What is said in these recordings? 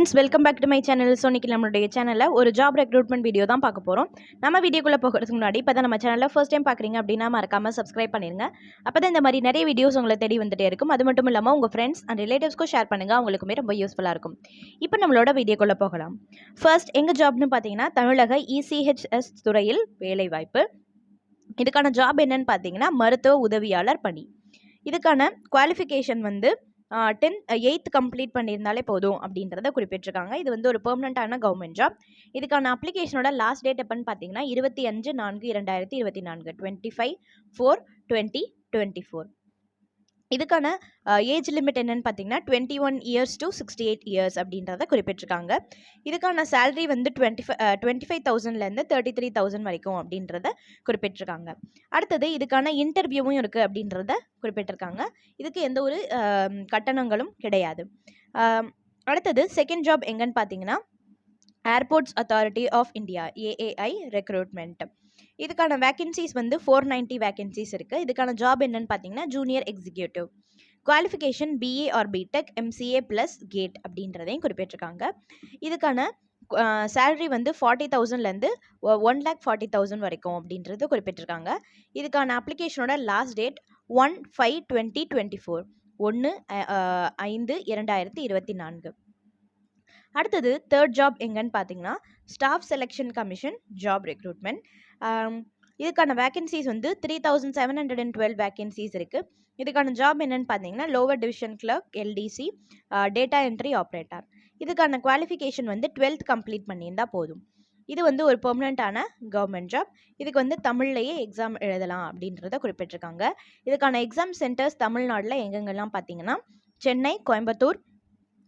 Friends, welcome back to my channel. So இன்றைக்கி நம்மளுடைய சேனலில் ஒரு ஜாப் ரெக்ரூட்மெண்ட் வீடியோ தான் பார்க்க போகிறோம். நம்ம வீடியோக்குள்ளே போகிறதுக்கு முன்னாடி இப்போ தான் நம்ம சேனலில் ஃபர்ஸ்ட் டைம் பார்க்குறீங்க அப்படின்னா மறக்காமல் சப்ஸ்கிரைப் பண்ணிடுங்க. அப்போ தான் இந்த மாதிரி நிறைய வீடியோஸ் உங்களை தேடி வந்துட்டே இருக்கும். அது மட்டும் இல்லாமல் உங்கள் ஃப்ரெண்ட்ஸ் அண்ட் ரிலேட்டிவ்ஸ்க்கும் ஷேர் பண்ணுங்கள், அவங்களுக்குமே ரொம்ப யூஸ்ஃபுல்லாக இருக்கும். இப்போ நம்மளோட வீடியோக்குள்ளே போகலாம். ஃபர்ஸ்ட் எங்கள் ஜாப்னு பார்த்தீங்கன்னா தமிழக ECHS துறையில் வேலைவாய்ப்பு. இதுக்கான ஜாப் என்னன்னு பார்த்தீங்கன்னா மருத்துவ உதவியாளர் பணி. இதுக்கான குவாலிஃபிகேஷன் வந்து 8th கம்ப்ளீட் பண்ணியிருந்தாலே போதும் அப்படின்றத குறிப்பிட்டிருக்காங்க. இது வந்து ஒரு பெர்மனண்டான கவர்மெண்ட் ஜாப். இதுக்கான அப்ளிகேஷனோட லாஸ்ட் டேட் எப்போன்னு பார்த்தீங்கன்னா 25/4/2024 25/4/2024. இதுக்கான ஏஜ் லிமிட் என்னன்னு பார்த்தீங்கன்னா 21 இயர்ஸ் to 68 இயர்ஸ் அப்படின்றத குறிப்பிட்டிருக்காங்க. இதுக்கான சேலரி வந்து 25,000லேருந்து 33,000 வரைக்கும் அப்படின்றத குறிப்பிட்டிருக்காங்க. அடுத்தது இதுக்கான இன்டர்வியூவும் இருக்குது அப்படின்றத குறிப்பிட்டிருக்காங்க. இதுக்கு எந்த ஒரு கட்டணங்களும் கிடையாது. அடுத்தது செகண்ட் ஜாப் எங்கன்னு பார்த்தீங்கன்னா airports authority of India AAI recruitment. இதுக்கான வேகன்சிஸ் வந்து 490 வேகன்சிஸ் இருக்குது. இதுக்கான ஜாப் என்னன்னு பார்த்தீங்கன்னா junior executive. Qualification BA or BTech MCA plus GATE அப்படின்றதையும் குறிப்பிட்டிருக்காங்க. இதுக்கான சேலரி வந்து 40,000லேருந்து 1,40,000 வரைக்கும் அப்படின்றது குறிப்பிட்டிருக்காங்க. இதுக்கான அப்ளிகேஷனோட லாஸ்ட் டேட் 1/5/2024 1/5/2024. அடுத்தது தேர்ட் ஜாப் எங்கன்னு பார்த்தீங்கன்னா staff selection commission job recruitment. இதுக்கான வேகன்சிஸ் வந்து 3,712 வேகன்சிஸ் இருக்குது. இதுக்கான ஜாப் என்னன்னு பார்த்தீங்கன்னா lower division clerk LDC data entry operator. இதுக்கான குவாலிஃபிகேஷன் வந்து 12th கம்ப்ளீட் பண்ணியிருந்தால் போதும். இது வந்து ஒரு பெர்மனண்டான கவர்மெண்ட் ஜாப். இதுக்கு வந்து தமிழ்லையே எக்ஸாம் எழுதலாம் அப்படின்றத குறிப்பிட்டிருக்காங்க. இதுக்கான எக்ஸாம் சென்டர்ஸ் தமிழ்நாட்டில் எங்கெங்கெல்லாம் பார்த்தீங்கன்னா சென்னை, கோயம்புத்தூர்,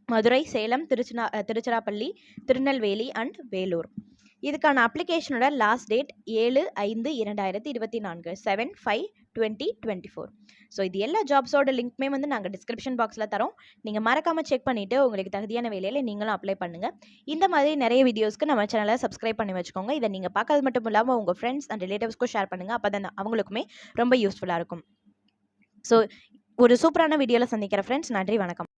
மதுரை, சேலம், திருச்சிராப்பள்ளி, திருநெல்வேலி அண்ட் வேலூர். இதுக்கான அப்ளிகேஷனோட லாஸ்ட் டேட் 7/5/2024 7/5/2024. ஸோ இது எல்லா ஜாப்ஸோட லிங்க்மே வந்து நாங்கள் டிஸ்கிரிப்ஷன் பாக்ஸில் தரோம். நீங்கள் மறக்காமல் செக் பண்ணிவிட்டு உங்களுக்கு தகுதியான வேலையில் நீங்களும் அப்ளை பண்ணுங்கள். இந்த மாதிரி நிறைய வீடியோஸ்க்கு நம்ம சேனலை சப்ஸ்கிரைப் பண்ணி வச்சுக்கோங்க. இதை நீங்கள் பார்க்கறது மட்டும் இல்லாமல் உங்கள் ஃப்ரெண்ட்ஸ் அண்ட் ரிலேட்டிவ்ஸ்க்கும் ஷேர் பண்ணுங்கள். அப்போ தான் அவங்களுக்குமே ரொம்ப யூஸ்ஃபுல்லாக இருக்கும். ஸோ ஒரு சூப்பரான வீடியோவில் சந்திக்கிற ஃப்ரெண்ட்ஸ். நன்றி, வணக்கம்.